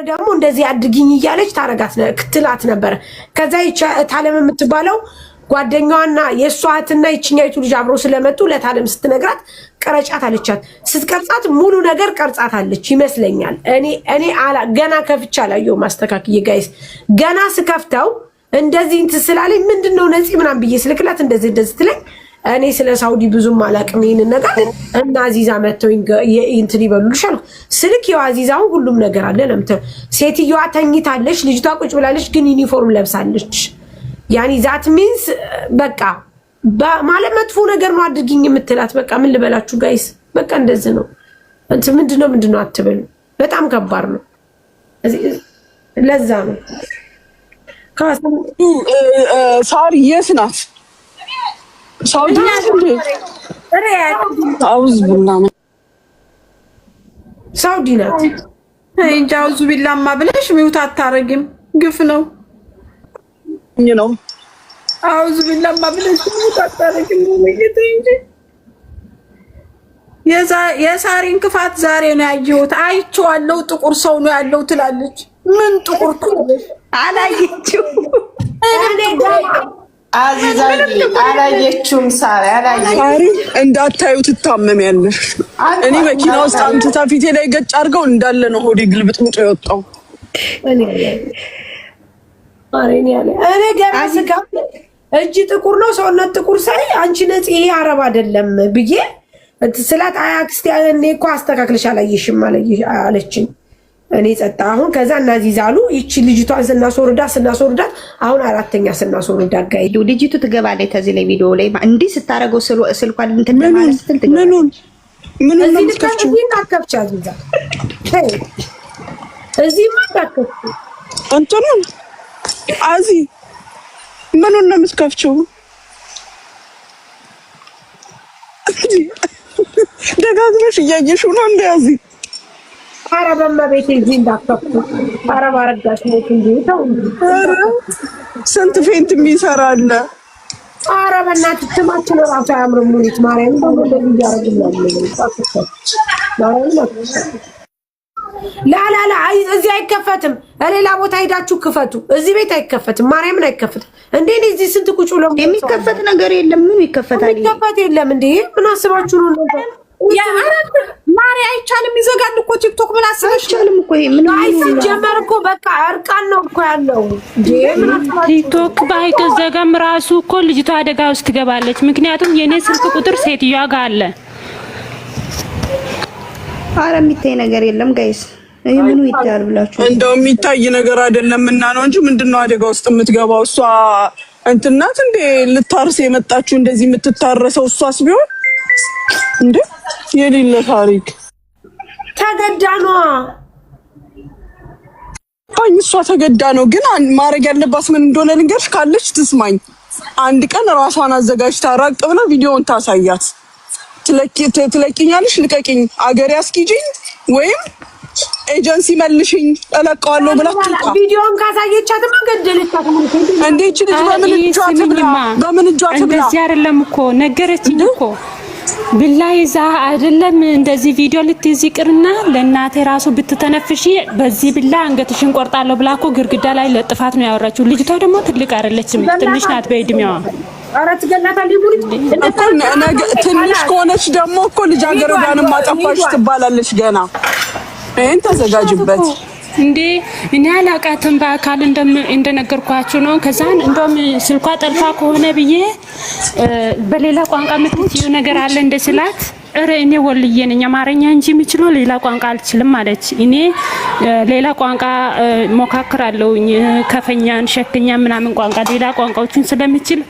ደግሞ እንደዚህ አድርጊኝ እያለች ታረጋት ክትላት ነበር። ከዛ ታለም የምትባለው ጓደኛዋና የሷ እህትና ይችኛይቱ ልጅ አብሮ ስለመጡ ለታለም ስትነግራት ቀረጫት አለቻት። ስትቀርጻት ሙሉ ነገር ቀርጻት አለች ይመስለኛል። እኔ ገና ከፍቻ አላየሁም። ማስተካከየ ጋይስ ገና ስከፍተው እንደዚህ እንትን ስላለኝ ምንድነው ነፂ ምናምን ብዬ ስልክላት እንደዚህ ትለኝ። እኔ ስለ ሳውዲ ብዙም አላቅም ይሄንን ነገር እና አዚዛ መተው እንትን ይበሉልሻል ስልክ ያው አዚዛው ሁሉም ነገር አለ። ለምተ ሴትዮዋ ተኝታለች፣ ልጅቷ ቁጭ ብላለች፣ ግን ዩኒፎርም ለብሳለች። ያኒ ዛት ሚንስ በቃ ማለት መጥፎ ነገር ነው አድርጊኝ የምትላት። በቃ ምን ልበላችሁ ጋይስ፣ በቃ እንደዚህ ነው። እንት ምንድነው አትበሉ። በጣም ከባድ ነው። ለዛ ነው ሳሪ የት ናት? ሳውዲ ናት እንዴ? አውዝ ቢላ ሳውዲ ናት እንጂ አውዝ ቢላማ ብለሽ ሚውት አታረጊም። ግፍ ነው ነው አውዝ ቢላማ ብለሽ ሚውት አታረጊም። እንጂ የሳሪን ክፋት ዛሬ ነው ያየሁት። አይቼዋለሁ። ጥቁር ሰው ነው ያለው ትላለች። ምን ጥቁር ትላለች? አላየችው አላየችውም። ሳሪ እንዳታዩ ትታመሚያለሽ። እኔ መኪና ውስጥ አምጥታ ፊቴ ላይ ገጭ አድርገው እንዳለ ነው ሆዴ ግልብጥምጦ የወጣው። እኔ ገና ስጋት እጅ ጥቁር ነው ሰውነት ጥቁር ሳይ አንቺ ነፂ ይሄ አረብ አይደለም ብዬ ስላት አያክስቴ እኔ እኮ አስተካክለሽ አላየሽም አለችኝ። እኔ ጸጣ። አሁን ከዛ እናዚህ ዛሉ ይቺ ልጅቷን ስናስወርዳት አሁን አራተኛ ስናስወርዳት ጋይዱ ልጅቱ ትገባለች። ተዚህ ላይ ቪዲዮ ላይ እንዲህ ስታረገው ስልኳን እንትን ማለት ስትል ትገባለች። ምን ነው የምትከፍቺው? እዚህ ማታከፍቺው አንተኑን አዚ ምኑን ነው የምትከፍቺው? ደጋግመሽ እያየሽው ነው እንደያዚ አረበማ ቤት እዚህ እንዳከፍቱ አረብ አረጋሽ ነው እንዴ? ተው ስንት ፌንት የሚሰራ አለ። አረበና ትማችን ራሱ አያምርም። ሙኒት ማርያም እንደዚህ ያረጋግላል። ላላላ እዚህ አይከፈትም። ሌላ ቦታ ሄዳችሁ ክፈቱ። እዚህ ቤት አይከፈትም። ማርያምን አይከፈትም። እንዴ እዚህ ስንት ቁጭ ብሎ የሚከፈት ነገር የለም። ምን ይከፈታል? የሚከፈት የለም። እንዴ ምን አስባችሁ ነው ነው? ያ አረብ ማሪ አይቻልም። ይዘጋል እኮ ቲክቶክ ምን አስበሽ? አይቻልም እኮ ይሄ ምን ሲጀመር እኮ በቃ እርቃን ነው እኮ ያለው። ቲክቶክ ባይዘጋም ራሱ እኮ ልጅቷ አደጋ ውስጥ ትገባለች። ምክንያቱም የኔ ስልክ ቁጥር ሴትዮዋ ጋር አለ። አረ የሚታይ ነገር የለም ጋይስ። ይሄ ምኑ ይታያል ብላችሁ እንደው የሚታይ ነገር አይደለም እና ነው እንጂ ምንድነው አደጋ ውስጥ የምትገባው? እሷ እንትናት እንዴ ልታርስ የመጣችው እንደዚህ የምትታረሰው እሷስ ቢሆን እንዴ የሌለ ታሪክ ተገዳኗ እሷ ተገዳ ነው። ግን ማድረግ ያለባት ምን እንደሆነ ልንገርሽ፣ ካለች ትስማኝ። አንድ ቀን ራሷን አዘጋጅታ ራቅ ብላ ቪዲዮውን ታሳያት። ትለቂኛለሽ፣ ልቀቂኝ፣ አገር ያስኪጂኝ ወይም ኤጀንሲ መልሽኝ እለቀዋለሁ ብላ ቪዲዮውን ካሳየቻትማ ገደለቻት። እንዴት ልጅ በምን እጇ ትብላ? እንደዚህ አይደለም እኮ ነገረችኝ እኮ ብላ ይዛ አይደለም እንደዚህ ቪዲዮ ልትይዝ ይቅርና ለእናቴ ራሱ ብትተነፍሺ በዚህ ብላ አንገትሽን ቆርጣለሁ ብላ እኮ ግርግዳ ላይ ለጥፋት ነው ያወራችው። ልጅቷ ደግሞ ትልቅ አይደለችም፣ ትንሽ ናት በእድሜዋ። አራት ገላታል ይቡሪ ትንሽ ከሆነች ደግሞ እኮ ልጃገረዷንም አጠፋሽ ትባላለች ገና። ይሄን ተዘጋጅበት እንዴ እኔ አላቃተም። በአካል እንደነገርኳችሁ ነው። ከዛን እንደም ስልኳ ጠልፋ ከሆነ ብዬ በሌላ ቋንቋ የምትይው ነገር አለ እንደ ስላት እረ እኔ ወልዬ ነኝ አማርኛ እንጂ የምችለው ሌላ ቋንቋ አልችልም ማለት። እኔ ሌላ ቋንቋ ሞካክራለሁ፣ ከፈኛን፣ ሸክኛ ምናምን ቋንቋ ሌላ ቋንቋዎችን ስለምችል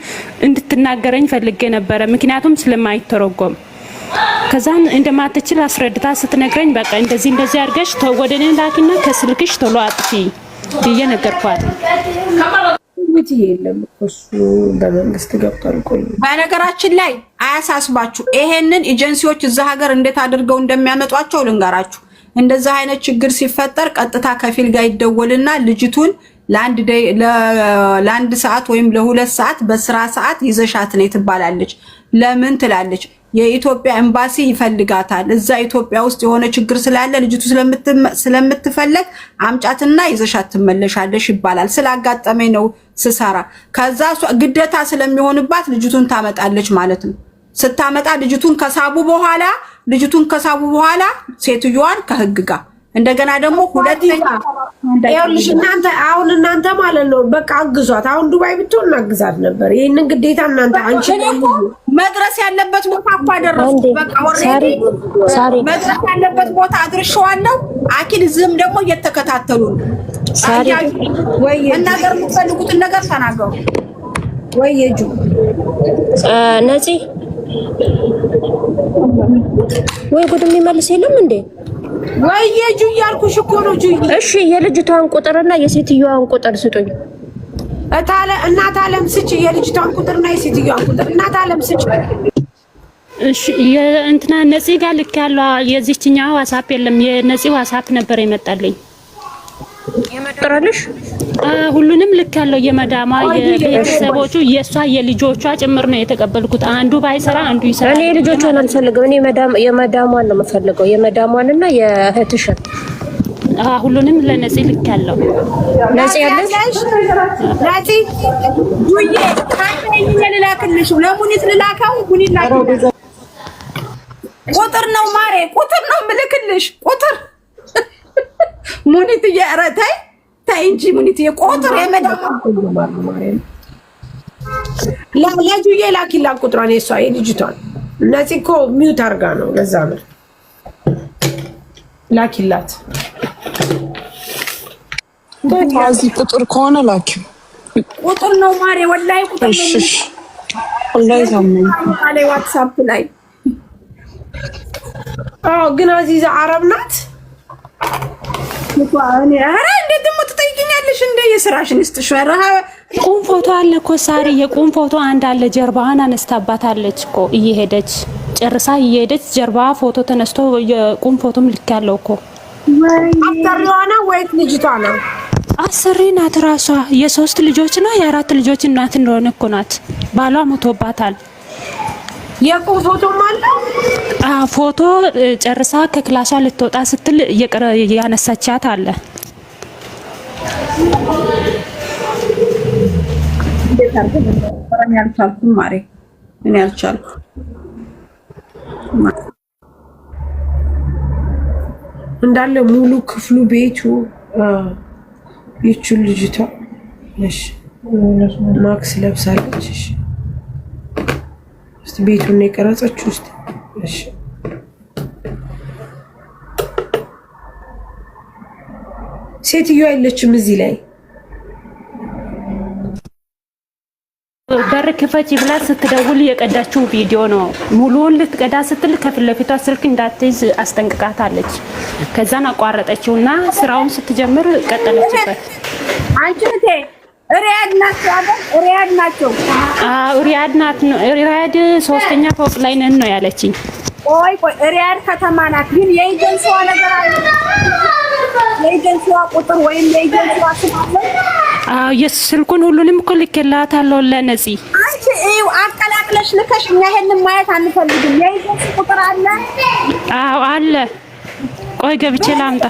እንድትናገረኝ ፈልጌ ነበረ፣ ምክንያቱም ስለማይተረጎም። ከዛን እንደማትችል አስረድታ ስትነግረኝ በቃ እንደዚህ አድርገሽ ወደኔ ላኪና ከስልክሽ ቶሎ አጥፊ ብዬ ነገርኳት። የለም እሱ በመንግስት ገብቷል። ቆይ በነገራችን ላይ አያሳስባችሁ። ይሄንን ኤጀንሲዎች እዛ ሀገር እንዴት አድርገው እንደሚያመጧቸው ልንገራችሁ። እንደዛ አይነት ችግር ሲፈጠር ቀጥታ ከፊል ጋር ይደወልና ልጅቱን ለአንድ ሰዓት ወይም ለሁለት ሰዓት በስራ ሰዓት ይዘሻት ነይ ትባላለች። ለምን ትላለች? የኢትዮጵያ ኤምባሲ ይፈልጋታል። እዛ ኢትዮጵያ ውስጥ የሆነ ችግር ስላለ ልጅቱ ስለምትፈለግ አምጫትና ይዘሻት ትመለሻለሽ ይባላል። ስላጋጠመኝ ነው ስሰራ። ከዛ ግዴታ ስለሚሆንባት ልጅቱን ታመጣለች ማለት ነው። ስታመጣ ልጅቱን ከሳቡ በኋላ ሴትዮዋን ከህግ ጋር እንደገና ደግሞ ይኸውልሽ እናንተ ማለት ነው በቃ አግዟት። አሁን ዱባይ ብትሆን እናግዛት ነበር። ይሄንን ግዴታ እናንተ አንቺ መድረስ ያለበት ቦታ እኮ አደረስኩ። በቃ ኦሬዲ መድረስ ያለበት ቦታ አድርሼዋለሁ። አኪል ዝም ደግሞ እየተከታተሉ ነው። ወይ እናገር የምትፈልጉትን ነገር ተናገሩ። ወይ የጁ ነፂ ወይ ጉድ የሚመልስ የለም እንዴ? ወይ ጁ እያልኩሽ እኮ ነው ጁ። እሺ የልጅቷን ቁጥርና የሴትዮዋን ቁጥር ስጡኝ። እናት አለም ስጭ። የልጅቷን ቁጥርና የሴትዮዋን ቁጥር እናት አለም ስጭ። እሺ የእንትና ነፂ ጋር ልክ ያለው የዚህኛው ዋትስአፕ የለም። የነፂ ዋትስአፕ ነበር የመጣልኝ። የመጣልሽ ሁሉንም ልክ ያለው የመዳማ የቤተሰቦቹ የሷ የልጆቿ ጭምር ነው የተቀበልኩት። አንዱ ባይሰራ አንዱ ይሰራ። እኔ ልጆቿን አልፈልግም። እኔ የመዳሟን ነው የምፈልገው። የመዳሟንና የእህትሽን ሁሉንም ለነፂ ልክ ያለው ነፂ ያለሽ ነፂ ዱዬ ታይኝ ልላክልሽ። ለሙኒት ልላካው ሙኒት ላከው። ቁጥር ነው ማሬ፣ ቁጥር ነው ምልክልሽ። ቁጥር ሙኒት ያረታይ ታይ እንጂ ሙኒት የቁጥር የመዳማ ለጁዬ ላኪላት ቁጥሯን የሷ የልጅቷን። ነፂ እኮ ሚውት አርጋ ነው ለዛ ነው። ላኪላት ታዚ ቁጥር ከሆነ ላኪ። ቁጥር ነው ማሬ ወላሂ ቁጥር ነው። እሺ ወላሂ ሳምኝ ላይ ዋትስአፕ ላይ ግን አዚዛ አረብ ናት። ኧረ እንዴት ደግሞ ትጠይቂኛለሽ? እንደ የስራሽን ይስጥሽ። ኧረ ቁም ፎቶ አለ እኮ ሳሪ፣ የቁም ፎቶ አንድ አለ። ጀርባዋን አነስታባታለች እኮ እየሄደች ጨርሳ እየሄደች ጀርባዋ ፎቶ ተነስቶ የቁም ፎቶም ልክ ያለው እኮ። አሰሪዋ ነው ወይስ ልጅቷ ነው? አሰሪ ናት ራሷ። የሶስት ልጆች ነው የአራት ልጆች እናት እንደሆነ እኮ ናት። ባሏ ሞቶባታል። የቁም ፎቶም አለ። ፎቶ ጨርሳ ከክላሷ ልትወጣ ስትል ያነሳቻት አለ። አልቻልኩም ማሬ፣ እኔ አልቻልኩም። እንዳለ ሙሉ ክፍሉ ቤቱ ይቹ ልጅቷ እሺ ማክስ ለብሳለች። እሺ እስቲ ቤቱን የቀረጸችው እስቲ እሺ ሴትዮዋ የለችም እዚህ ላይ። በር ክፈች ብላ ስትደውል የቀዳችው ቪዲዮ ነው። ሙሉውን ልትቀዳ ስትል ከፊት ለፊቷ ስልክ እንዳትይዝ አስጠንቅቃታለች። ከዛን አቋረጠችውና ስራውን ስትጀምር ቀጠለችበት። አንቺ ሪያድ ናቸው አይደል? ሪያድ ናቸው። ሪያድ ናት። ሪያድ 3ኛ ፎቅ ላይ ነን ነው ያለችኝ። ቆይ ሪያድ ከተማ ናት፣ ግን የኤጀንሲዋ ነገር አለ። የኤጀንሲዋ ቁጥር ወይም የኤጀንሲዋ ስም አለ። የስልኩን ሁሉንም እኮ ልኬላታለሁ ለነፂ። አንቺ አቀላቅለሽ ልከሽ እኛ ይሄንን ማየት አንፈልግም። የኤጀንሲ ቁጥር አለ። አለ። ቆይ ገብቼ ላምጣ።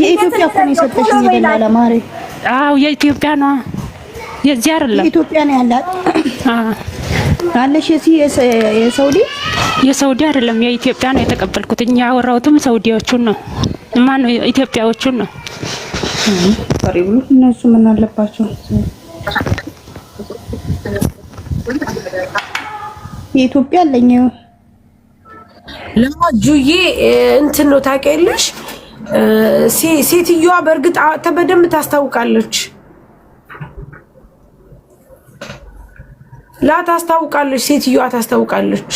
የኢትዮጵያ እኮ ነው የሰጠሽኝ ይላል ማሬ። የኢትዮጵያ ነው። የዚህ አይደለም። የኢትዮጵያ ነው ያላት። አለሽ የሳውዲ አይደለም፣ የኢትዮጵያ ነው የተቀበልኩት። እኛ ያወራሁትም ሳውዲዎቹን ነው። ማነው ኢትዮጵያዎቹን ነው። ፈሪው እነሱ ምን አለባቸው? የኢትዮጵያ አለኝ ለማጁዬ እንትን ነው ታውቂያለሽ። ሴትዮዋ በእርግጥ በደንብ ታስታውቃለች። ታስታውቃለች። ሴትዮዋ ታስታውቃለች።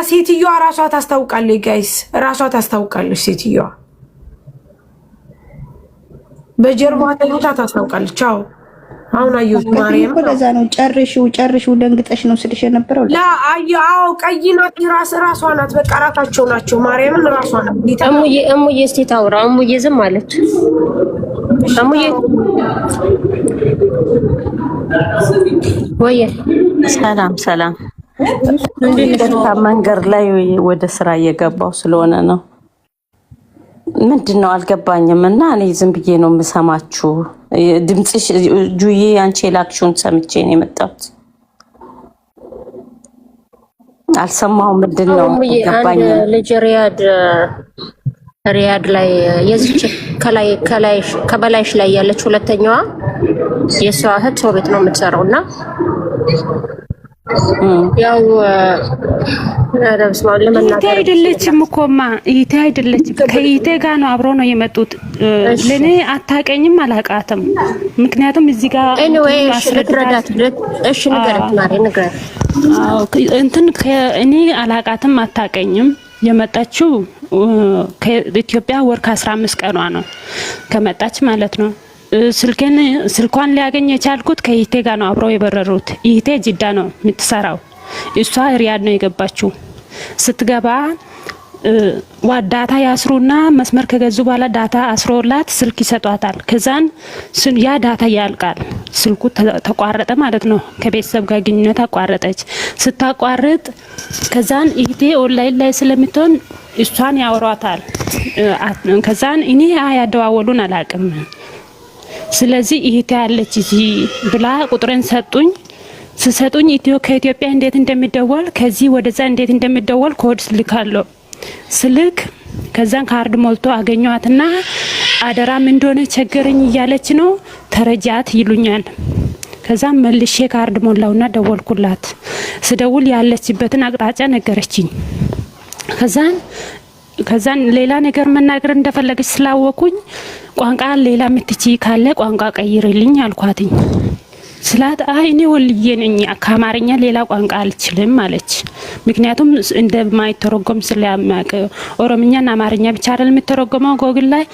ሴትዮዋ ራሷ ታስታውቃለች። ጋይስ ራሷ ታስታውቃለች። ሴትዮዋ በጀርባዋ ተኝታ ታስታውቃለች። አዎ አሁን አየሁት። ማርያም ለዛ ነው ጨርሽው ደንግጠሽ ነው ስልሽ የነበረው። ላ አዎ ቀይ ናት። ራሷ ናት። በቃ ራሳቸው ናቸው። ማርያምን ራሷ ናት። እሙዬ እስቲ ታውራ። እሙዬ ዝም አለች። እሙዬ ወይ ሰላም መንገድ ላይ ወደ ስራ እየገባው ስለሆነ ነው። ምንድነው አልገባኝም። እና እኔ ዝም ብዬ ነው የምሰማችሁ። ድምጽሽ ጁዬ አንቺ ላክሽውን ሰምቼ ነው የመጣሁት። አልሰማሁም። ምንድነው ገባኝ። ልጅ ሪያድ ላይ የዚች ከበላይሽ ላይ ያለች ሁለተኛዋ የሷ እህት ሰው ቤት ነው የምትሰራውና ያው ረብስማው ለመናገር አይደለችም እኮማ ይቴ አይደለችም። ከይቴ ጋር ነው አብሮ ነው የመጡት። ለኔ አታቀኝም አላቃተም። ምክንያቱም እዚህ ጋር ኤኒዌይ አስረዳት። እሺ ንገረት ማሪ ንገረት። እንትን እኔ አላቃተም አታቀኝም። የመጣችው ከኢትዮጵያ ወር ከ15 ቀኗ ነው ከመጣች ማለት ነው። ስልኳን ሊያገኝ የቻልኩት ከይቴ ጋር ነው አብረው የበረሩት። ይቴ ጅዳ ነው የምትሰራው፣ እሷ ሪያድ ነው የገባችው። ስትገባ ዳታ ያስሩና መስመር ከገዙ በኋላ ዳታ አስሮላት ስልክ ይሰጧታል። ከዛን ያ ዳታ ያልቃል፣ ስልኩ ተቋረጠ ማለት ነው። ከቤተሰብ ጋር ግንኙነት አቋረጠች። ስታቋርጥ ከዛን ይቴ ኦንላይን ላይ ስለምትሆን እሷን ያወሯታል። ከዛን እኔ ያደዋወሉን አላቅም። ስለዚህ ይሄት ያለች እዚህ ብላ ቁጥርን ሰጡኝ። ከኢትዮጵያ እንዴት እንደሚደወል ከዚህ ወደዛ እንዴት እንደሚደወል ኮድ ልካለሁ። ስልክ ከዛን ካርድ ሞልቶ አገኘዋትና አደራም እንደሆነ ቸገረኝ እያለች ነው ተረጃት ይሉኛል። ከዛም መልሼ ካርድ ሞላውና ደወልኩላት። ስደውል ያለችበትን አቅጣጫ ነገረችኝ። ከዛን ሌላ ነገር መናገር እንደፈለገች ስላወቁኝ ቋንቋ ሌላ ምትቺ ካለ ቋንቋ ቀይርልኝ አልኳትኝ። ስላት እኔ ወልዬ ነኝ ከአማርኛ ሌላ ቋንቋ አልችልም አለች። ምክንያቱም እንደማይተረጎም ስለማያውቅ ኦሮምኛና አማርኛ ብቻ አይደል የምትተረጎመው ጎግል ላይ።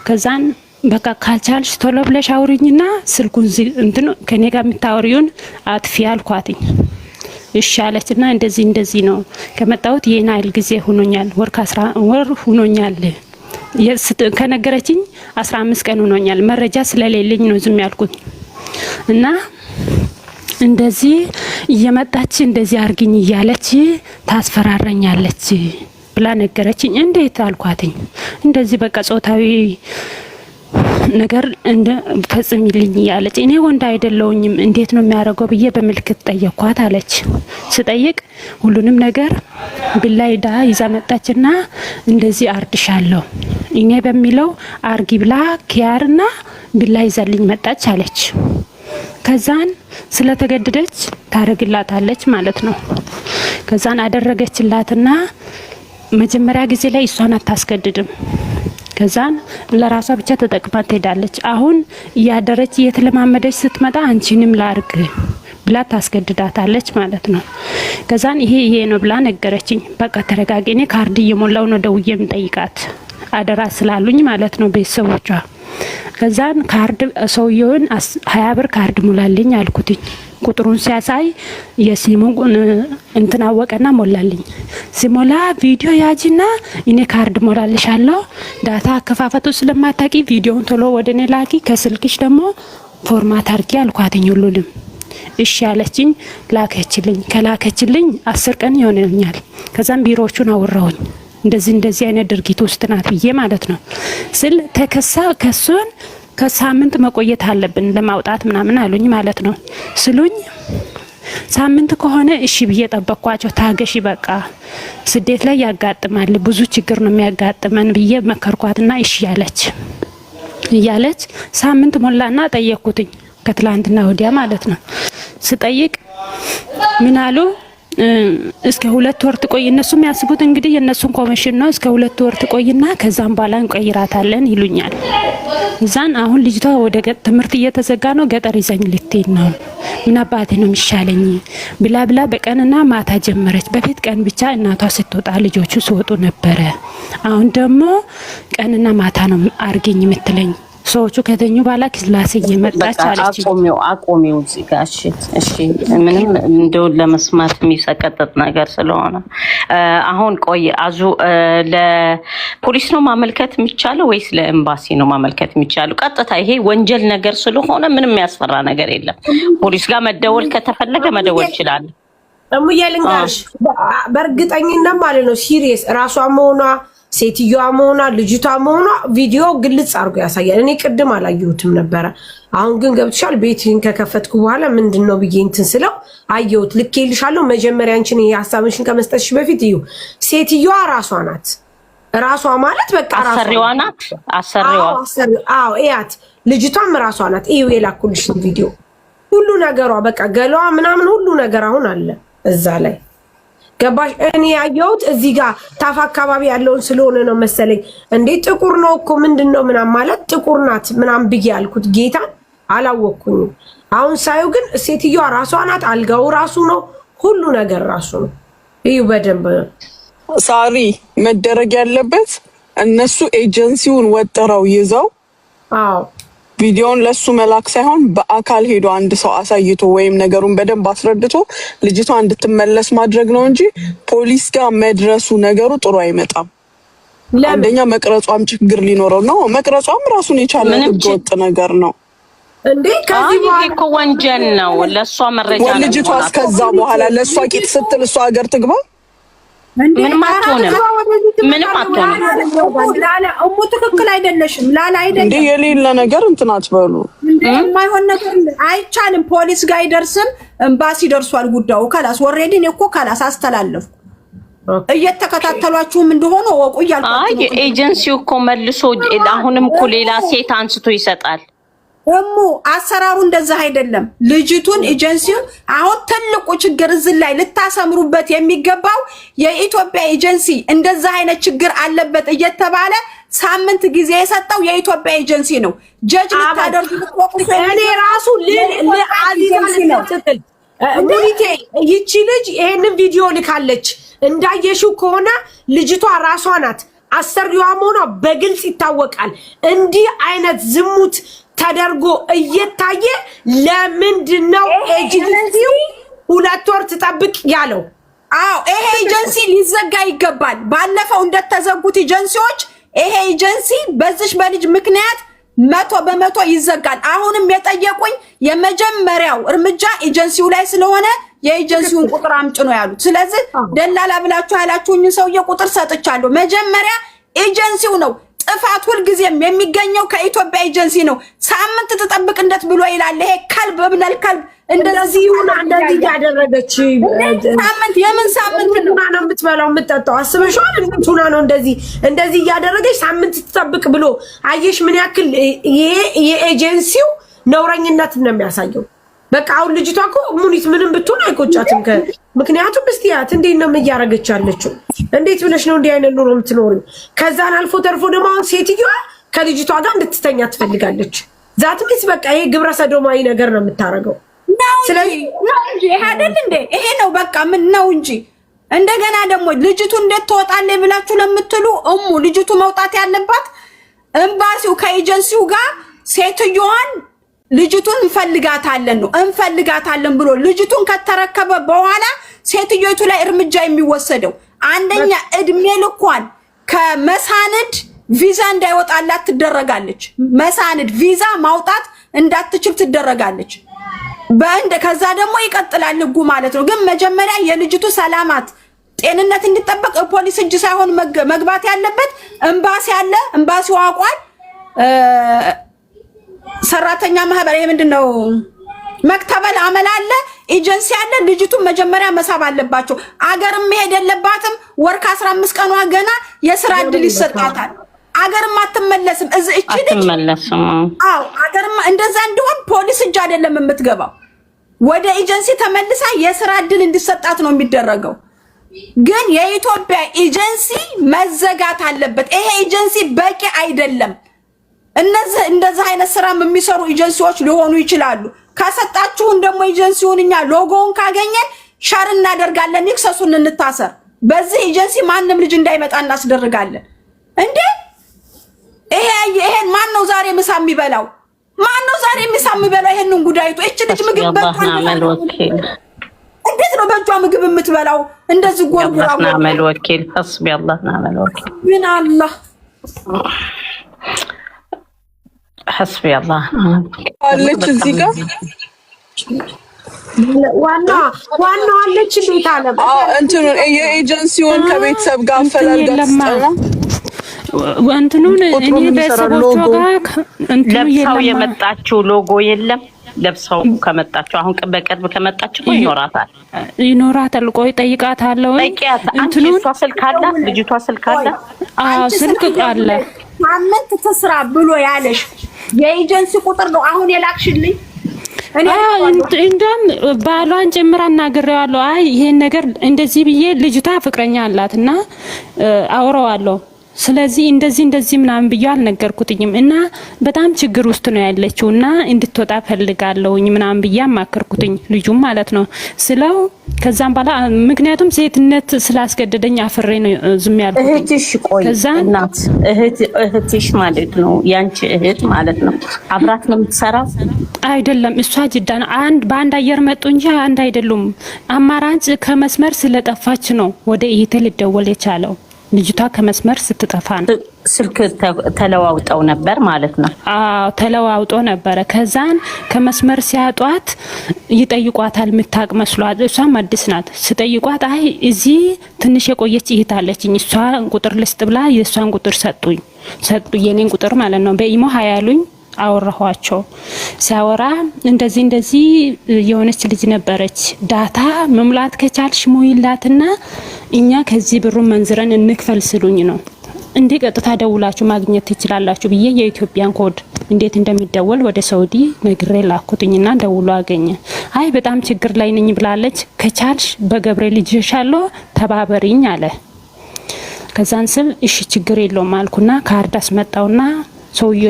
ከዛን በቃ ካልቻልሽ ቶሎ ብለሽ አውሪኝና ስልኩን እንትን ከኔ ጋር የምታወሪውን አጥፊ አልኳትኝ። እሺ አለችና እንደዚህ ነው ከመጣሁት የናይል ጊዜ ሆኖኛል፣ ወር ሆኖኛል። ከነገረችኝ 15 ቀን ሆኖኛል። መረጃ ስለሌለኝ ነው ዝም ያልኩት። እና እንደዚህ እየመጣች እንደዚህ አርግኝ እያለች ታስፈራረኛለች ብላ ነገረችኝ። እንዴት አልኳትኝ። እንደዚህ በቃ ጾታዊ ነገር ፈጽሚልኝ እያለች እኔ ወንድ አይደለሁኝም እንዴት ነው የሚያደርገው ብዬ በምልክት ጠየኳት አለች። ስጠይቅ ሁሉንም ነገር ብላይዳ ይዛ መጣችና እንደዚህ አርድሻለሁ እኔ በሚለው አርጊ ብላ ኪያርና ብላ ይዛልኝ መጣች አለች። ከዛን ስለተገደደች ታረግላታለች ማለት ነው። ከዛን አደረገችላትና መጀመሪያ ጊዜ ላይ እሷን አታስገድድም። ከዛን ለራሷ ብቻ ተጠቅማ ትሄዳለች። አሁን እያደረች እየተለማመደች ስትመጣ አንቺንም ላርግ ብላ ታስገድዳታለች ማለት ነው። ከዛን ይሄ ነው ብላ ነገረችኝ። በቃ ተረጋጊ፣ እኔ ካርድ እየሞላው ነው ደውዬ የምጠይቃት አደራ ስላሉኝ ማለት ነው ቤተሰቦቿ። ከዛን ካርድ ሰውየውን 20 ብር ካርድ ሙላልኝ አልኩትኝ። ቁጥሩን ሲያሳይ የሲሙን እንትን አወቀና ሞላልኝ። ሲሞላ ቪዲዮ ያጂና እኔ ካርድ ሞላልሻለሁ፣ ዳታ አከፋፈቱ ስለማታቂ ቪዲዮውን ቶሎ ወደኔ ላኪ፣ ከስልክሽ ደግሞ ፎርማት አርጊ አልኳትኝ። ሁሉንም እሺ ያለችኝ ላከችልኝ። ከላከችልኝ 10 ቀን ይሆነኛል። ከዛም ቢሮዎቹን አወራሁኝ። እንደዚህ አይነት ድርጊት ውስጥ ናት ብዬ ማለት ነው ስል ከሱን ከሳምንት መቆየት አለብን ለማውጣት ምናምን አሉኝ ማለት ነው። ስሉኝ ሳምንት ከሆነ እሺ ብዬ ጠበቅኳቸው። ታገሺ በቃ ስደት ላይ ያጋጥማል፣ ብዙ ችግር ነው የሚያጋጥመን ብዬ መከርኳትና እሺ ያለች ሳምንት ሞላና ጠየቅኩትኝ ከትላንትና ወዲያ ማለት ነው። ስጠይቅ ምን አሉ? እስከ 2 ወር ትቆይ። እነሱ የሚያስቡት እንግዲህ የነሱን ኮሚሽን ነው። እስከ 2 ወር ትቆይና ከዛም በኋላ እንቀይራታለን ይሉኛል። እዛን አሁን ልጅቷ ወደ ትምህርት እየተዘጋ ነው፣ ገጠር ይዘኝ ልትሄድ ነው። ምን አባቴ ነው የሚሻለኝ ብላ በቀንና ማታ ጀመረች። በፊት ቀን ብቻ እናቷ ስትወጣ ልጆቹ ሲወጡ ነበረ። አሁን ደግሞ ቀንና ማታ ነው አርገኝ የምትለኝ። ሰዎቹ ከተኙ በኋላ ክላስ እየመጣች አለች። አቆሚው እዚህ ጋር እሺ። ምንም እንደው ለመስማት የሚሰቀጥጥ ነገር ስለሆነ አሁን ቆይ አዙ ለፖሊስ ነው ማመልከት የሚቻለው ወይስ ለኤምባሲ ነው ማመልከት የሚቻለው? ቀጥታ ይሄ ወንጀል ነገር ስለሆነ ምንም የሚያስፈራ ነገር የለም። ፖሊስ ጋር መደወል ከተፈለገ መደወል ይችላል። እሙዬ ልንገርሽ በእርግጠኝነት ማለት ነው ሲሪየስ ራሷ መሆኗ ሴትዮዋ መሆኗ ልጅቷ መሆኗ ቪዲዮ ግልጽ አድርጎ ያሳያል። እኔ ቅድም አላየሁትም ነበረ። አሁን ግን ገብቶሻል። ቤትን ከከፈትኩ በኋላ ምንድነው ብዬ እንትን ስለው አየሁት። ልኬልሻለሁ። መጀመሪያ አንቺን ሀሳብሽን ከመስጠትሽ በፊት እዩ። ሴትዮዋ ራሷ ናት። ራሷ ማለት በቃ ራሷ አሰሪዋ ናት። አሰሪዋ አዎ እያት ልጅቷም ራሷ ናት። እዩ የላኩልሽ ቪዲዮ ሁሉ ነገሯ በቃ ገላዋ ምናምን ሁሉ ነገር አሁን አለ እዛ ላይ ገባሽ? እኔ ያየሁት እዚህ ጋር ታፋ አካባቢ ያለውን ስለሆነ ነው መሰለኝ። እንዴ ጥቁር ነው እኮ ምንድነው ምናምን ማለት ጥቁር ናት ምናምን ብዬ ያልኩት ጌታን አላወቅኩኝም። አሁን ሳዩ ግን ሴትዮዋ ራሷ ናት። አልጋው ራሱ ነው፣ ሁሉ ነገር ራሱ ነው። እዩ በደንብ ሳሪ መደረግ ያለበት እነሱ ኤጀንሲውን ወጥረው ይዘው ቪዲዮን ለሱ መላክ ሳይሆን በአካል ሄዶ አንድ ሰው አሳይቶ ወይም ነገሩን በደንብ አስረድቶ ልጅቷ እንድትመለስ ማድረግ ነው እንጂ ፖሊስ ጋር መድረሱ ነገሩ ጥሩ አይመጣም። አንደኛ መቅረጿም ችግር ሊኖረው ነው። መቅረጿም ራሱን የቻለ ህገወጥ ነገር ነው እንዴ። ከዚህ በኋላ እኮ ወንጀል ነው። ለሷ መረጃ ነው። ልጅቷ እስከዛ በኋላ ለሷ ቂጥ ስትል እሷ ሀገር ትግባ ምንም አትሆንም። ላላ እሙ ትክክል አይደለሽም። ላላ አይደለም እንዴ የሌለ ነገር እንትን አትበሉ። የማይሆን ነገር አይቻልም። ፖሊስ ጋር አይደርስም። ኤምባሲ ደርሷል ጉዳዩ። ካላስ ኦሬዲ ነው እኮ ካላስ አስተላለፍኩ። እየተከታተሏችሁም እንደሆነ ወቁ እያልኳችሁ ነው። ኤጀንሲው እኮ መልሶ አሁንም እኮ ሌላ ሴት አንስቶ ይሰጣል። እሙ አሰራሩ እንደዛ አይደለም። ልጅቱን ኤጀንሲው አሁን ትልቁ ችግር እዚህ ላይ ልታሰምሩበት የሚገባው የኢትዮጵያ ኤጀንሲ እንደዛ አይነት ችግር አለበት እየተባለ ሳምንት ጊዜ የሰጠው የኢትዮጵያ ኤጀንሲ ነው። ጀጅ ልታደርጉ እኔ ራሱ ሙኒቴ ይቺ ልጅ ይሄንን ቪዲዮ ልካለች። እንዳየሽው ከሆነ ልጅቷ ራሷ ናት። አሰሪዋ መሆኗ በግልጽ ይታወቃል። እንዲህ አይነት ዝሙት ተደርጎ እየታየ ለምንድነው ኤጀንሲው 2 ወር ትጠብቅ ያለው? ይሄ ኤጀንሲ ሊዘጋ ይገባል። ባለፈው እንደተዘጉት ኤጀንሲዎች ይሄ ኤጀንሲ በዚህ በልጅ ምክንያት 100% ይዘጋል። አሁንም የጠየቁኝ የመጀመሪያው እርምጃ ኤጀንሲው ላይ ስለሆነ የኤጀንሲውን ቁጥር አምጭ ነው ያሉት። ስለዚህ ደላላ ብላችሁ ያላችሁኝ ሰውዬ ቁጥር ሰጥቻለሁ። መጀመሪያ ኤጀንሲው ነው። ጥፋት ሁልጊዜም የሚገኘው ከኢትዮጵያ ኤጀንሲ ነው። ሳምንት ተጠብቅ እንደት ብሎ ይላል። ይሄ ከልብ እብነል ከልብ እንደዚህ ሆነ እንደዚህ ያደረገች ሳምንት የምን ሳምንት ቱና ነው የምትበላው የምትጠጣው? አስበሽዋል? ቱና ነው እንደዚህ እያደረገች ሳምንት ትጠብቅ ብሎ አየሽ? ምን ያክል የኤጀንሲው ነውረኝነት ነው የሚያሳየው። በቃ አሁን ልጅቷ እኮ ሙኒት ምንም ብትሆን አይቆጫትም። ምክንያቱም እስቲያት እንዴት ነው እያደረገች ያለችው? እንዴት ብለሽ ነው እንዲህ አይነት ኑሮ የምትኖሪው? ከዛን አልፎ ተርፎ ደግሞ አሁን ሴትዮዋ ከልጅቷ ጋር እንድትተኛ ትፈልጋለች። ዛት ሚስ በቃ ይሄ ግብረ ሰዶማዊ ነገር ነው የምታረገው። ስለዚህ ይሄ አይደል እንዴ? ይሄ ነው በቃ ምን ነው እንጂ። እንደገና ደግሞ ልጅቱ እንዴት ትወጣለች ብላችሁ ለምትሉ እሙ ልጅቱ መውጣት ያለባት ኤምባሲው ከኤጀንሲው ጋር ሴትዮዋን ልጅቱን እንፈልጋታለን ብሎ ልጅቱን ከተረከበ በኋላ ሴትዮቱ ላይ እርምጃ የሚወሰደው አንደኛ እድሜ ልኳን ከመሳንድ ቪዛ እንዳይወጣላት ትደረጋለች። መሳንድ ቪዛ ማውጣት እንዳትችል ትደረጋለች። ከዛ ደግሞ ይቀጥላል ህጉ ማለት ነው። ግን መጀመሪያ የልጅቱ ሰላማት ጤንነት እንዲጠበቅ ፖሊስ እጅ ሳይሆን መግባት ያለበት ኤምባሲ አለ። ኤምባሲው አቋል ሰራተኛ ማህበር ምንድነው መክተበል አመል አለ፣ ኤጀንሲ አለ። ልጅቱን መጀመሪያ መሳብ አለባቸው። አገርም መሄድ የለባትም። ወር ከ15 ቀኗ ገና የስራ እድል ይሰጣታል። አገርም አትመለስም። እቺ ልጅ አትመለስም። አገርም እንደዛ እንዲሆን ፖሊስ እጅ አይደለም የምትገባው፣ ወደ ኤጀንሲ ተመልሳ የስራ እድል እንዲሰጣት ነው የሚደረገው። ግን የኢትዮጵያ ኤጀንሲ መዘጋት አለበት። ይሄ ኤጀንሲ በቂ አይደለም። እነዚህ እንደዚህ አይነት ስራ የሚሰሩ ኤጀንሲዎች ሊሆኑ ይችላሉ። ከሰጣችሁን ደግሞ ኤጀንሲውን እኛ ሎጎውን ካገኘን ሸር እናደርጋለን። ይክሰሱን፣ እንታሰር። በዚህ ኤጀንሲ ማንም ልጅ እንዳይመጣ እናስደርጋለን። እንዴ ይሄን ማን ነው ዛሬ ምሳ የሚበላው? ማነው ዛሬ ምሳ የሚበላው? ይሄንን ጉዳይቱ እቺ ልጅ ምግብ እንዴት ነው በእጇ ምግብ የምትበላው? እንደዚህ ጎርጉራ አመል ወኪል ሐስቢ አላህ አመል ወኪል ምን አላህ ሐስቢ አላህ አለች እዚህ ጋር ዋና አለች እንዴት አለ እንትኑ የኤጀንሲውን ከቤተሰብ ጋር አፈላልጋ እንትኑን እኔ በሰቦቹ ጋር እንትኑ ለብሳው የመጣችው ሎጎ የለም። ለብሳው ከመጣችው አሁን በቅርብ ከመጣችው ይኖራታል። ቆይ ጠይቃታለሁ። እንትኑ ስልክ አለ፣ ልጅቷ ስልክ አለ። ስልክ አለ። ሳምንት ተስራ ብሎ ያለሽ የኤጀንሲ ቁጥር ነው አሁን የላክሽልኝ። እንደም ባሏን ጭምር አናግሬዋለሁ። አይ ይሄን ነገር እንደዚህ ብዬ ልጅቷ ፍቅረኛ አላትና አውራዋለሁ። ስለዚህ እንደዚህ ምናምን ብዬ አልነገርኩትኝም እና በጣም ችግር ውስጥ ነው ያለችውና እንድትወጣ ፈልጋለሁኝ ምናምን ብዬ አማከርኩትኝ ልጁም ማለት ነው ስለው ከዛም በኋላ ምክንያቱም ሴትነት ስላስገደደኝ አፍሬ ነው ዝም ያልኩት። እህትሽ ቆይ እናት እህትሽ ማለት ነው ያንቺ እህት ማለት ነው አብራት ነው የምትሰራው? አይደለም እሷ ጅዳ ነው። በአንድ አየር መጡ እንጂ አንድ አይደሉም። አማራጭ ከመስመር ስለጠፋች ነው ወደ ኢቴ ልደወል የቻለው። ልጅቷ ከመስመር ስትጠፋ ነው። ስልክ ተለዋውጠው ነበር ማለት ነው? አዎ ተለዋውጦ ነበር። ከዛን ከመስመር ሲያጧት ይጠይቋታል። ምታቅ መስሏት እሷም አዲስ ናት። ሲጠይቋት አይ እዚህ ትንሽ የቆየች እህት አለችኝ እሷን ቁጥር ልስጥ ብላ የእሷን ቁጥር ሰጡኝ የኔን ቁጥር ማለት ነው። በኢሞ ሀያሉኝ አወራኋቸው። ሲያወራ እንደዚህ የሆነች ልጅ ነበረች ዳታ መሙላት ከቻልሽ ሞይላትና እኛ ከዚህ ብሩ መንዝረን እንክፈል ስሉኝ ነው እንዴ ቀጥታ ደውላችሁ ማግኘት ትችላላችሁ ብዬ የኢትዮጵያን ኮድ እንዴት እንደሚደወል ወደ ሳውዲ ነግሬ ላኩትኝና ደውሎ አገኘ። አይ በጣም ችግር ላይ ነኝ ብላለች ከቻልሽ በገብርኤል ልጅሻለሁ ተባበሪኝ አለ። ከዛን ስል እሺ ችግር የለውም አልኩና ካርድ አስመጣውና ሰውዬ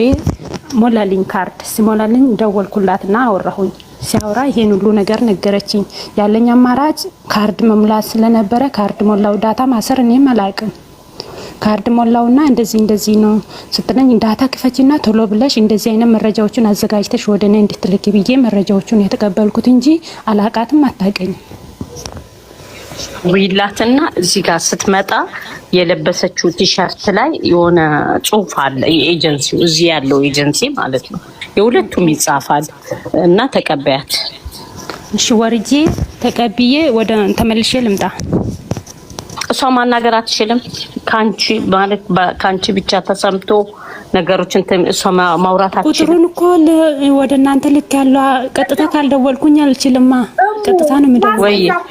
ሞላልኝ። ካርድ ሲሞላልኝ ደወልኩላትና አወራሁኝ። ሲያወራ ይሄን ሁሉ ነገር ነገረችኝ። ያለኝ አማራጭ ካርድ መሙላት ስለነበረ ካርድ ሞላው። ዳታ ማሰር እኔም አላውቅም። ካርድ ሞላውና እንደዚህ ነው ስትለኝ ዳታ ክፈችና ቶሎ ብለሽ እንደዚህ አይነት መረጃዎችን አዘጋጅተሽ ወደኔ እንድትልኪ ብዬ መረጃዎቹን የተቀበልኩት እንጂ አላቃትም፣ አታውቀኝም። ዊላትና እዚህ ጋር ስትመጣ የለበሰችው ቲሸርት ላይ የሆነ ጽሁፍ አለ። የኤጀንሲው እዚህ ያለው ኤጀንሲ ማለት ነው። የሁለቱም ይጻፋል እና ተቀበያት። እሺ ወርጄ ተቀብዬ ወደ ተመልሼ ልምጣ። እሷ ማናገር አትችልም። ካንቺ ማለት ካንቺ ብቻ ተሰምቶ ነገሮችን እሷ ማውራት አትችልም። ቁጥሩን እኮ ወደ እናንተ ልክ ያለው ቀጥታ ካልደወልኩኝ አልችልማ። ቀጥታ ነው የምደውለው።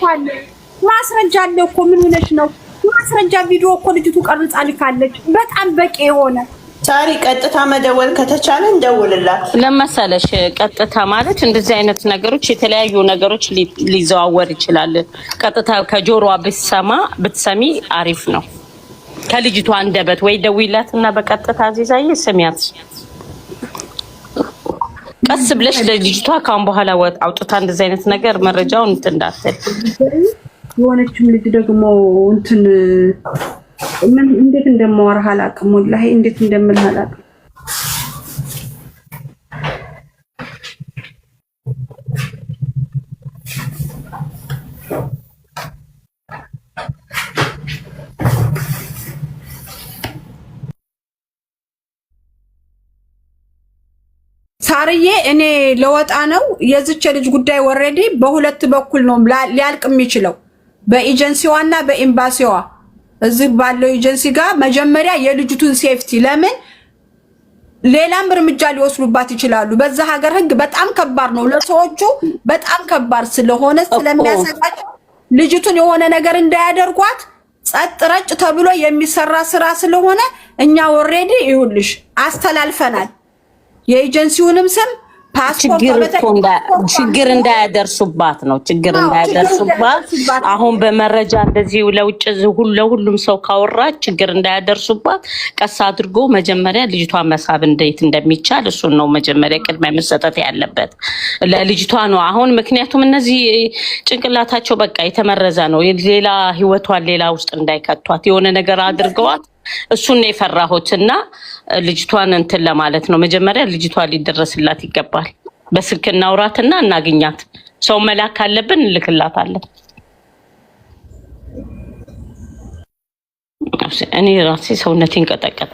ማስረጃ አለ እኮ ምን ሆነሽ ነው? ማስረጃ ቪዲዮ እኮ ልጅቱ ቀርጻ ልካለች። በጣም በቂ የሆነ ሳሪ ቀጥታ መደወል ከተቻለ እንደውልላት ለመሰለሽ። ቀጥታ ማለት እንደዚህ አይነት ነገሮች የተለያዩ ነገሮች ሊዘዋወር ይችላል። ቀጥታ ከጆሮዋ ብትሰሚ አሪፍ ነው። ከልጅቷ አንደበት ወይ ደውይላትና በቀጥታ አዚዛዬ ስሚያት። ቀስ ብለሽ ለልጅቷ ካሁን በኋላ አውጥታ እንደዚህ አይነት ነገር መረጃውን እንዳትል። የሆነችም ልጅ ደግሞ ምን እንዴት እንደማወራህ አላውቅም። ወላሂ እንዴት እንደምልህ አላውቅም። ሳርዬ እኔ ለወጣ ነው። የዚች ልጅ ጉዳይ ኦልሬዲ በሁለት በኩል ነው ሊያልቅ የሚችለው፣ በኤጀንሲዋና በኤምባሲዋ። እዚህ ባለው ኤጀንሲ ጋር መጀመሪያ የልጅቱን ሴፍቲ፣ ለምን ሌላም እርምጃ ሊወስዱባት ይችላሉ። በዛ ሀገር ህግ በጣም ከባድ ነው፣ ለሰዎቹ በጣም ከባድ ስለሆነ ስለሚያሰጋቸው ልጅቱን የሆነ ነገር እንዳያደርጓት ጸጥ ረጭ ተብሎ የሚሰራ ስራ ስለሆነ እኛ ኦልሬዲ ይኸውልሽ አስተላልፈናል። የኤጀንሲውንም ስም ችግር እንዳያደርሱባት ነው። ችግር እንዳያደርሱባት አሁን በመረጃ እንደዚህ ለውጭ ለሁሉም ሰው ካወራች ችግር እንዳያደርሱባት ቀስ አድርጎ መጀመሪያ ልጅቷ መሳብ እንዴት እንደሚቻል እሱን ነው መጀመሪያ ቅድሚያ መሰጠት ያለበት ለልጅቷ ነው። አሁን ምክንያቱም እነዚህ ጭንቅላታቸው በቃ የተመረዘ ነው። ሌላ ህይወቷን ሌላ ውስጥ እንዳይከቷት የሆነ ነገር አድርገዋት እሱን ነው የፈራሁትና ልጅቷን እንትን ለማለት ነው። መጀመሪያ ልጅቷ ሊደረስላት ይገባል። በስልክ እናውራትና እናገኛት። ሰው መላክ ካለብን እንልክላታለን። እኔ ራሴ ሰውነቴን ቀጠቀጠ።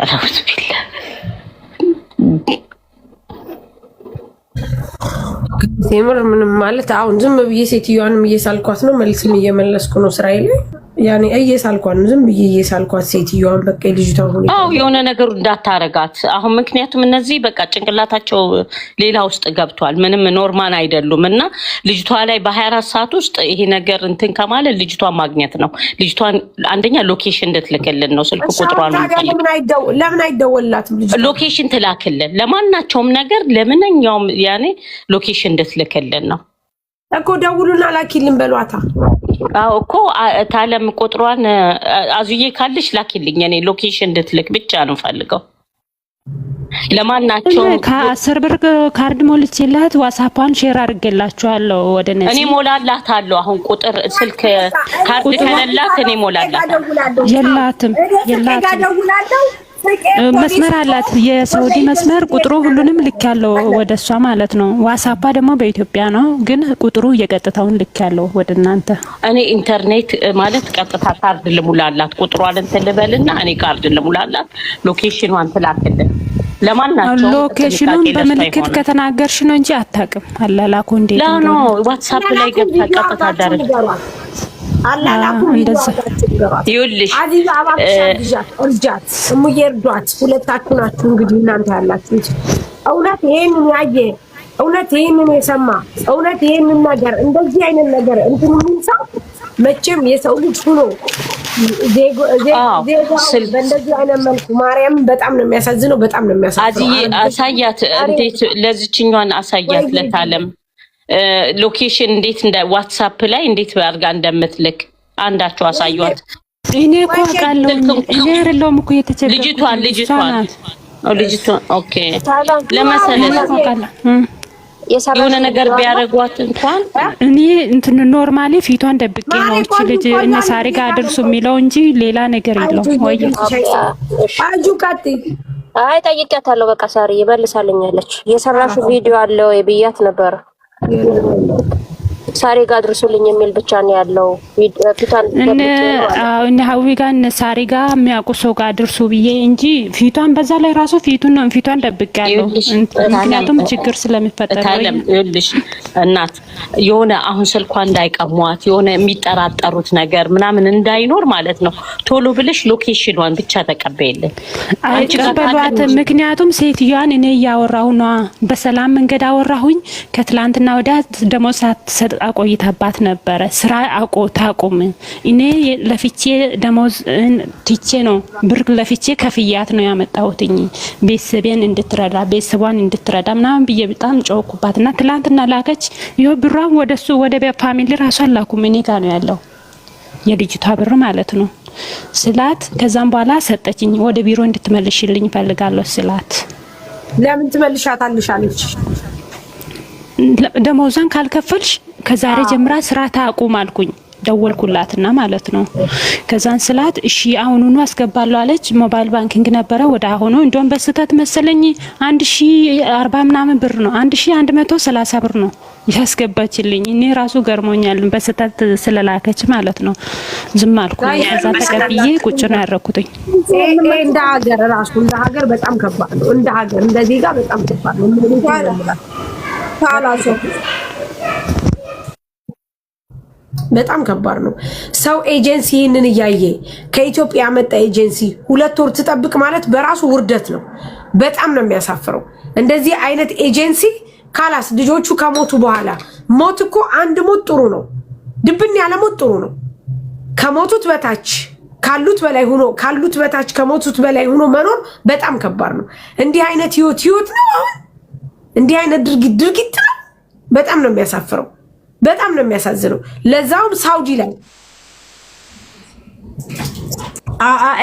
ቴምር ምንም ማለት አሁን ዝም ብዬ ሴትዮዋንም እየሳልኳት ነው፣ መልስም እየመለስኩ ነው ስራዬ ላይ ያኔ እየሳልኳት ነው፣ ዝም ብዬ እየሳልኳት ሴትዮዋን በቃ ልጅቷን ሁኔታ የሆነ ነገሩ እንዳታረጋት አሁን። ምክንያቱም እነዚህ በቃ ጭንቅላታቸው ሌላ ውስጥ ገብቷል፣ ምንም ኖርማል አይደሉም። እና ልጅቷ ላይ በ24 ሰዓት ውስጥ ይሄ ነገር እንትን ከማለት ልጅቷን ማግኘት ነው። ልጅቷን አንደኛ ሎኬሽን እንድትልክልን ነው፣ ስልክ ቁጥሯን ለምን አይደወልላትም? ሎኬሽን ትላክልን፣ ለማናቸውም ነገር ለምንኛውም ያኔ ሎኬሽን እንድትልክልን ነው እኮ። ደውሉና ላኪልን በሏታ። እኮ ታለም ቁጥሯን አዙዬ ካለሽ ላኪልኝ። እኔ ሎኬሽን እንድትልክ ብቻ ነው ፈልገው። ለማናቸው ከ10 ብር ካርድ ሞልቼላት ዋትስአፕን ሼር አድርጌላችኋለሁ። ወደ ነዚህ እኔ ሞላላታለሁ። አሁን ቁጥር ስልክ ካርድ ከሌላት እኔ ሞላላታለሁ። የላትም መስመር አላት፣ የሳውዲ መስመር ቁጥሩ ሁሉንም ልክ ያለው ወደሷ ማለት ነው። ዋትስአፓ ደግሞ በኢትዮጵያ ነው፣ ግን ቁጥሩ የቀጥታውን ልክ ያለው ወደ እናንተ። እኔ ኢንተርኔት ማለት ቀጥታ ካርድ ልሙላላት፣ ቁጥሯን እንትን ልበልና እኔ ካርድ ልሙላላት፣ ሎኬሽኗን ትላክልን። ለማናቸው ሎኬሽኑን በምልክት ከተናገርሽ ነው እንጂ አታውቅም። አላላኩ እንዴ ነው ዋትስአፕ ላይ ገብታ ቀጥታ ዳርግ አላላኩ ይኸውልሽ አዚዛ አባክሻት እርጃት እሙዬ እርዷት። ሁለታችሁ ናችሁ እንግዲህ እናንተ ያላችሁት። እውነት ይሄንን ያየ እውነት ይሄንን የሰማ እውነት ይሄንን ነገር እንደዚህ አይነት ነገር እንትን ምን ሰው መቼም የሰው ልጅ ሆኖ በእንደዚህ አይነት መልኩ ማርያም በጣም ነው የሚያሳዝነው። በጣም ነው የሚያሳዝነው። አዚዬ አሳያት፣ እንዴት ለዚችኛዋን አሳያት ለታለም ሎኬሽን እንዴት እንደ ዋትስአፕ ላይ እንዴት አድርጋ እንደምትልክ አንዳቸው አሳዩት። እኔ እኮ አውቃለሁ። እኔ አይደለሁም እኮ የተቸገርኩት ልጅቷን ኦኬ ለመሰለኝ የሆነ ነገር ቢያደርጓት እንኳን እኔ እንትን ኖርማሊ ፊቷን ደብቄ ነው እቺ ልጅ እነ ሳሪ ጋር አድርሱ የሚለው እንጂ ሌላ ነገር የለውም። ወይ አጁ ካቲ አይ ጠይቄያታለሁ። በቃ ሳሪ ይመልሳልኛለች። የሰራሹ ቪዲዮ አለ ወይ ብያት ነበር። ሳሪ ጋር አድርሱልኝ የሚል ብቻ ነው ያለው። ፊቷን እነ ሀዊ ጋር እነ ሳሪ ጋር የሚያውቁ ሰው ጋር አድርሱ ብዬ እንጂ ፊቷን በዛ ላይ ራሱ ፊቷን ደብቄያለሁ። ምክንያቱም ችግር ስለሚፈጠር ይኸውልሽ እናት የሆነ አሁን ስልኳ እንዳይቀሟት የሆነ የሚጠራጠሩት ነገር ምናምን እንዳይኖር ማለት ነው። ቶሎ ብለሽ ሎኬሽኗን ብቻ ተቀበይልን። አይቀበሏት። ምክንያቱም ሴትዮዋን እኔ እያወራሁ ነው፣ በሰላም መንገድ አወራሁኝ። ከትላንትና ወዲያ ደሞዝ ሳትሰጥ አቆይታባት ነበረ። ስራ ታቁም። እኔ ለፍቼ ደሞዝ ትቼ ነው ብር ለፍቼ ከፍያት ነው ያመጣሁትኝ ቤተሰቤን እንድትረዳ ቤተሰቧን እንድትረዳ ምናምን ብዬ በጣም ጮኩባትና ትላንትና ላከች። ይኸው ብሯን ወደሱ ወደ ፋሚሊ ራሱ አላኩም። እኔ ጋር ነው ያለው የልጅቷ ብር ማለት ነው ስላት፣ ከዛም በኋላ ሰጠችኝ። ወደ ቢሮ እንድትመልሽልኝ ፈልጋለሁ ስላት፣ ለምን ትመልሻታለሽ አለች። ደሞዛን ካልከፈልሽ ከዛሬ ጀምራ ስራ ታቁም አልኩኝ። ደወልኩላትና ማለት ነው። ከዛን ስላት እሺ አሁኑኑ አስገባለሁ አለች። ሞባይል ባንኪንግ ነበረ ወደ አሁኑ እንደውም በስተት መሰለኝ 1040 ምናምን ብር ነው 1130 ብር ነው ያስገባችልኝ። እኔ ራሱ ገርሞኛል በስተት ስለላከች ማለት ነው። ዝም አልኩ። ከዛ ተቀብዬ ቁጭ ነው ያረኩትኝ። እንደ ሀገር ራሱ እንደ ሀገር በጣም ከባድ ነው። እንደ ሀገር እንደዚህ ጋር በጣም ከባድ ነው። በጣም ከባድ ነው። ሰው ኤጀንሲ ይህንን እያየ ከኢትዮጵያ ያመጣ ኤጀንሲ 2 ወር ትጠብቅ ማለት በራሱ ውርደት ነው። በጣም ነው የሚያሳፍረው። እንደዚህ አይነት ኤጀንሲ ካላስ ልጆቹ ከሞቱ በኋላ ሞት እኮ አንድ ሞት ጥሩ ነው፣ ድብን ያለ ሞት ጥሩ ነው። ከሞቱት በታች ካሉት በላይ ሆኖ ካሉት በታች ከሞቱት በላይ ሆኖ መኖር በጣም ከባድ ነው። እንዲህ አይነት ህይወት ነው። አሁን እንዲህ አይነት ድርጊት ነው። በጣም ነው የሚያሳፍረው። በጣም ነው የሚያሳዝነው። ለዛውም ሳውዲ ላይ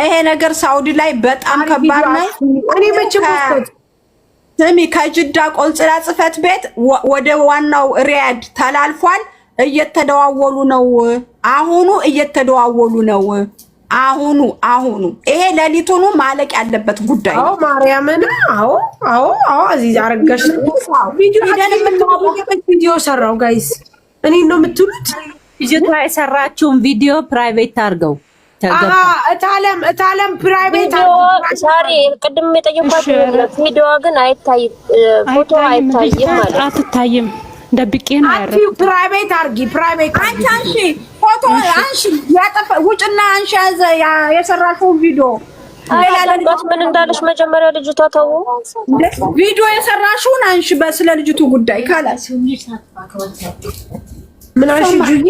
ይሄ ነገር ሳውዲ ላይ በጣም ከባድ ነው። እኔ መቼም ስሚ ከጅዳ ቆንጽላ ጽፈት ቤት ወደ ዋናው ሪያድ ተላልፏል። እየተደዋወሉ ነው። አሁኑ እየተደዋወሉ ነው። አሁኑ ይሄ ሌሊቱኑ ማለቅ ያለበት ጉዳይ ነው። ማርያምን አዎ እዚህ አረጋሽ ቪዲዮ ሰራው ጋይስ እኔ ነው የምትሉት ልጅቷ የሰራችውን ቪዲዮ ፕራይቬት አድርገው እታለም ፕራይቬት ዛሬ ቅድም የጠየኳት ቪዲዮ ግን አይታይም፣ ፎቶ አይታይም ማለት አትታይም። ደብቄ ነው ያረኩት። ፕራይቬት አርጊ ፕራይቬት አንቺ ፎቶ አንቺ ውጭና አንቺ የሰራሽው ቪዲዮ አላልባት ምን እንዳለሽ መጀመሪያ ልጅቷ ተው ቪዲዮ የሰራሽውን አንቺ በስለ ልጅቱ ጉዳይ ካላስ ምን አልሽ ጁይ